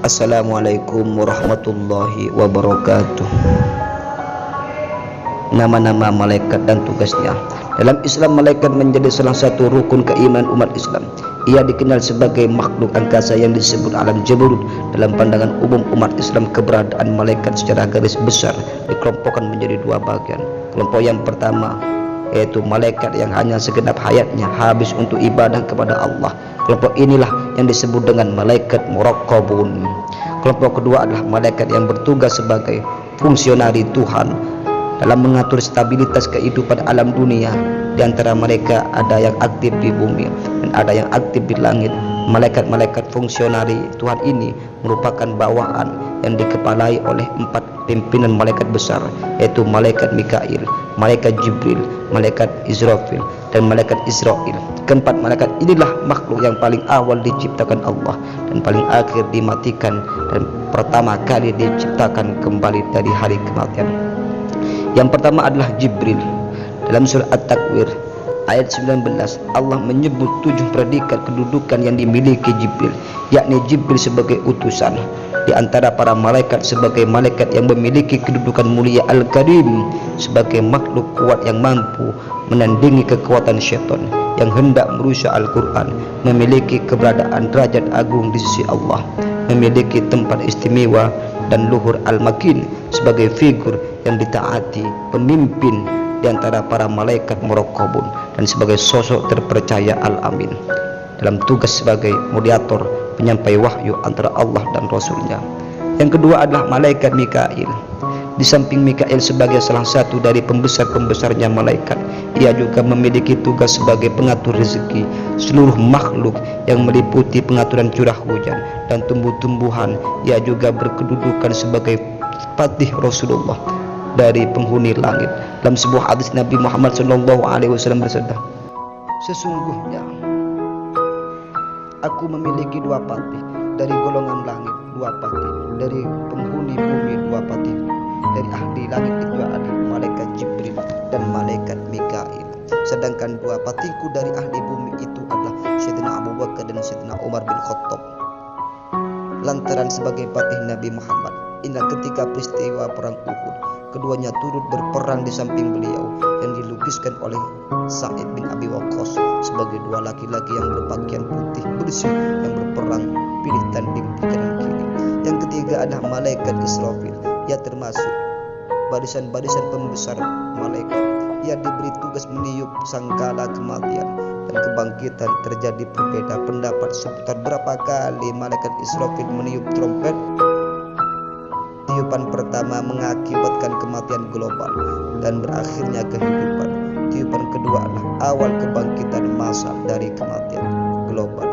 Assalamualaikum warahmatullahi wabarakatuh. Nama-nama malaikat dan tugasnya. Dalam Islam, malaikat menjadi salah satu rukun keimanan umat Islam. Ia dikenal sebagai makhluk angkasa yang disebut alam jabarut. Dalam pandangan umum umat Islam, keberadaan malaikat secara garis besar dikelompokkan menjadi dua bagian. Kelompok yang pertama yaitu malaikat yang hanya segenap hayatnya habis untuk ibadah kepada Allah. Kelompok inilah yang disebut dengan malaikat muraqabun. Kelompok kedua adalah malaikat yang bertugas sebagai fungsionari Tuhan dalam mengatur stabilitas kehidupan alam dunia. Di antara mereka ada yang aktif di bumi dan ada yang aktif di langit. Malaikat-malaikat fungsionari Tuhan ini merupakan bawahan yang dikepalai oleh 4 pimpinan malaikat besar, yaitu malaikat Mikail, malaikat Jibril, malaikat Israfil, dan malaikat Israil. Keempat malaikat inilah makhluk yang paling awal diciptakan Allah dan paling akhir dimatikan dan pertama kali diciptakan kembali dari hari kematian. Yang pertama adalah Jibril. Dalam surah At-Takwir ayat 19, Allah menyebut 7 predikat kedudukan yang dimiliki Jibril, yakni Jibril sebagai utusan di antara para malaikat, sebagai malaikat yang memiliki kedudukan mulia Al-Karim, sebagai makhluk kuat yang mampu menandingi kekuatan syaitan yang hendak merusak Al-Quran, memiliki keberadaan derajat agung di sisi Allah, memiliki tempat istimewa dan luhur Al-Makin sebagai figur yang ditaati, pemimpin di antara para malaikat muraqabun, dan sebagai sosok terpercaya Al-Amin dalam tugas sebagai mediator penyampai wahyu antara Allah dan Rasulnya. Yang kedua adalah malaikat Mikail. Di samping Mikail sebagai salah satu dari pembesar-pembesarnya malaikat, ia juga memiliki tugas sebagai pengatur rezeki seluruh makhluk yang meliputi pengaturan curah hujan dan tumbuh-tumbuhan. Ia juga berkedudukan sebagai patih Rasulullah dari penghuni langit. Dalam sebuah hadis Nabi Muhammad SAW bersabda, sesungguhnya aku memiliki 2 patih dari golongan langit, 2 patih dari penghuni bumi, 2 patih dari ahli langit itu adalah malaikat Jibril dan malaikat Mikail. Sedangkan 2 patihku dari ahli bumi itu adalah Sayyidina Abu Bakar dan Sayyidina Umar bin Khattab, lantaran sebagai patih Nabi Muhammad. Inilah ketika peristiwa perang Uhud, keduanya turut berperang di samping beliau yang dilukiskan oleh Sa'id bin Abi Waqqas sebagai 2 laki-laki yang berpakaian putih bersih yang berperang pilih tanding di kanan kiri. Yang ketiga adalah malaikat Israfil. Ia termasuk barisan-barisan pembesar malaikat. Ia diberi tugas meniup sangkala kematian dan kebangkitan. Terjadi berbeda pendapat seputar berapa kali malaikat Israfil meniup trompet. Tiupan pertama mengakibatkan kematian global dan berakhirnya kehidupan. Tiupan kedua adalah awal kebangkitan massal dari kematian global.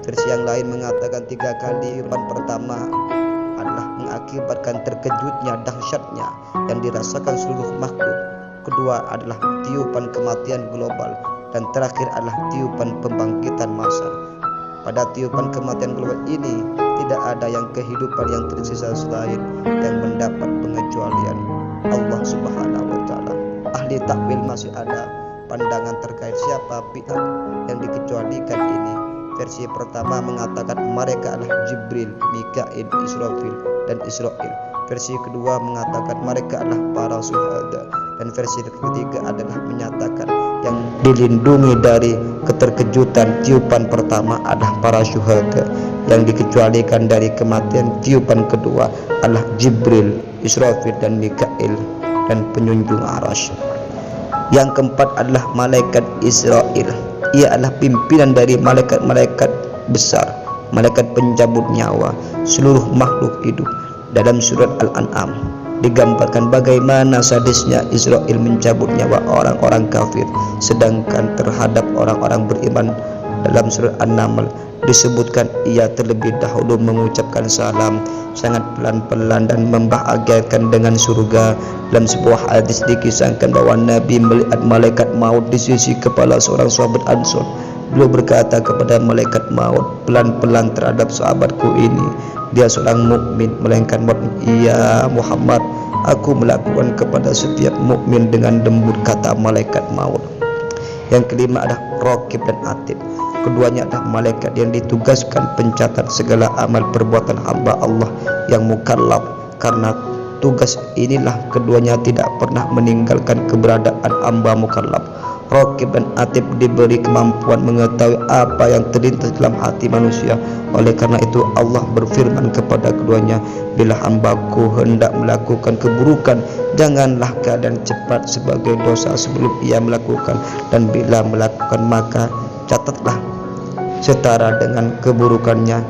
Versi yang lain mengatakan 3 kali tiupan pertama adalah mengakibatkan terkejutnya dahsyatnya yang dirasakan seluruh makhluk. Kedua adalah tiupan kematian global dan terakhir adalah tiupan pembangkitan massal. Pada tiupan kematian global ini tidak ada yang kehidupan yang tersisa selain yang mendapat pengecualian Allah Subhanahu wa Ta'ala. Ahli takwil masih ada pandangan terkait siapa pihak yang dikecualikan ini. Versi pertama mengatakan mereka adalah Jibril, Mikail, Israfil, dan Israil. Versi kedua mengatakan mereka adalah para syuhada, dan versi ketiga adalah menyatakan yang dilindungi dari keterkejutan tiupan pertama adalah para syuhada, yang dikecualikan dari kematian tiupan kedua adalah Jibril, Israfil, dan Mikail, dan penyunjung arasy. Yang keempat adalah malaikat Israil. Ia adalah pimpinan dari malaikat-malaikat besar, malaikat pencabut nyawa seluruh makhluk hidup. Dalam surat Al-An'am digambarkan bagaimana sadisnya Israil mencabut nyawa orang-orang kafir, sedangkan terhadap orang-orang beriman dalam surat An-Naml disebutkan ia terlebih dahulu mengucapkan salam sangat pelan-pelan dan membahagiakan dengan surga. Dalam sebuah hadis dikisahkan bahwa Nabi melihat malaikat maut di sisi kepala seorang sahabat Ansor. Beliau berkata kepada malaikat maut pelan-pelan terhadap sahabatku ini, dia seorang mukmin melainkan mukmin. Iya Muhammad, aku melakukan kepada setiap mukmin dengan lembut, kata malaikat maut. Yang kelima adalah Raqib dan Atid. Keduanya adalah malaikat yang ditugaskan pencatat segala amal perbuatan hamba Allah yang mukallaf. Karena tugas inilah keduanya tidak pernah meninggalkan keberadaan hamba mukallaf. Raqib dan Atid diberi kemampuan mengetahui apa yang terlintas dalam hati manusia. Oleh karena itu Allah berfirman kepada keduanya, bila hambaku hendak melakukan keburukan, janganlah keadaan cepat sebagai dosa sebelum ia melakukan, dan bila melakukan maka catatlah setara dengan keburukannya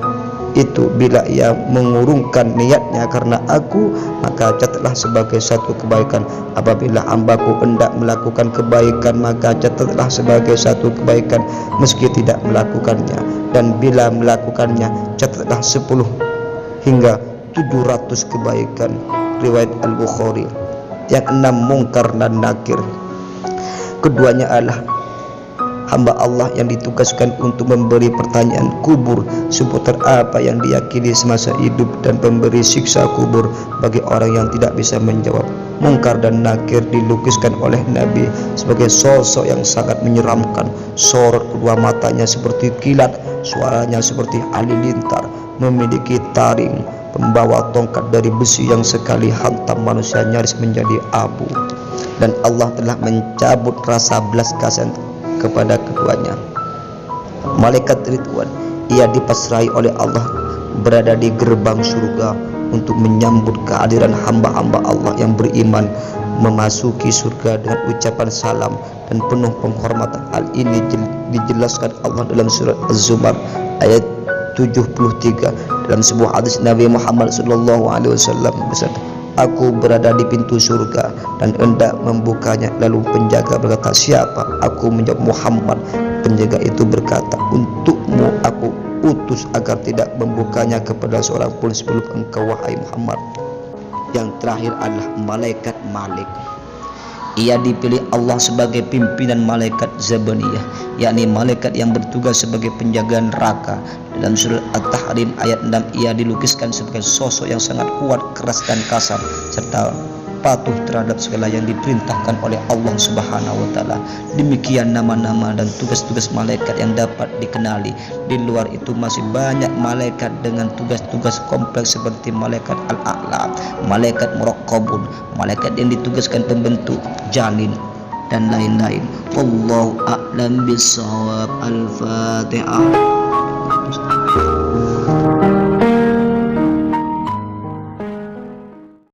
itu. Bila ia mengurungkan niatnya karena aku, maka catatlah sebagai satu kebaikan. Apabila hambaku hendak melakukan kebaikan, maka catatlah sebagai satu kebaikan meski tidak melakukannya, dan bila melakukannya catatlah 10 hingga 700 kebaikan. Riwayat Al-Bukhari. Yang 6, Munkar dan Nakir. Keduanya adalah hamba Allah yang ditugaskan untuk memberi pertanyaan kubur seputar apa yang diyakini semasa hidup dan memberi siksa kubur bagi orang yang tidak bisa menjawab. Munkar dan Nakir dilukiskan oleh Nabi sebagai sosok yang sangat menyeramkan. Sorot kedua matanya seperti kilat, suaranya seperti halilintar, memiliki taring, pembawa tongkat dari besi yang sekali hantam manusia nyaris menjadi abu. Dan Allah telah mencabut rasa belas kasihan kepada keduanya. Malaikat Ridwan, ia dipasrahi oleh Allah berada di gerbang surga untuk menyambut kehadiran hamba-hamba Allah yang beriman memasuki surga dengan ucapan salam dan penuh penghormatan. Hal ini dijelaskan Allah dalam surat Az-Zumar ayat 73. Dalam sebuah hadis Nabi Muhammad SAW bersabda, aku berada di pintu surga dan hendak membukanya. Lalu penjaga berkata, siapa? Aku menjawab, Muhammad. Penjaga itu berkata, untukmu aku utus agar tidak membukanya kepada seorang pun sebelum engkau, wahai Muhammad. Yang terakhir adalah malaikat Malik. Ia dipilih Allah sebagai pimpinan malaikat Zabaniyah, yakni malaikat yang bertugas sebagai penjaga neraka. Dalam surat At-Tahrim ayat 6, ia dilukiskan sebagai sosok yang sangat kuat, keras dan kasar, serta patuh terhadap segala yang diperintahkan oleh Allah Subhanahu wa taala. Demikian nama-nama dan tugas-tugas malaikat yang dapat dikenali. Di luar itu masih banyak malaikat dengan tugas-tugas kompleks seperti malaikat Al-A'la, malaikat Muraqabun, malaikat yang ditugaskan pembentuk janin dan lain-lain. Wallahu a'lam bishawab. Al-Fatihah.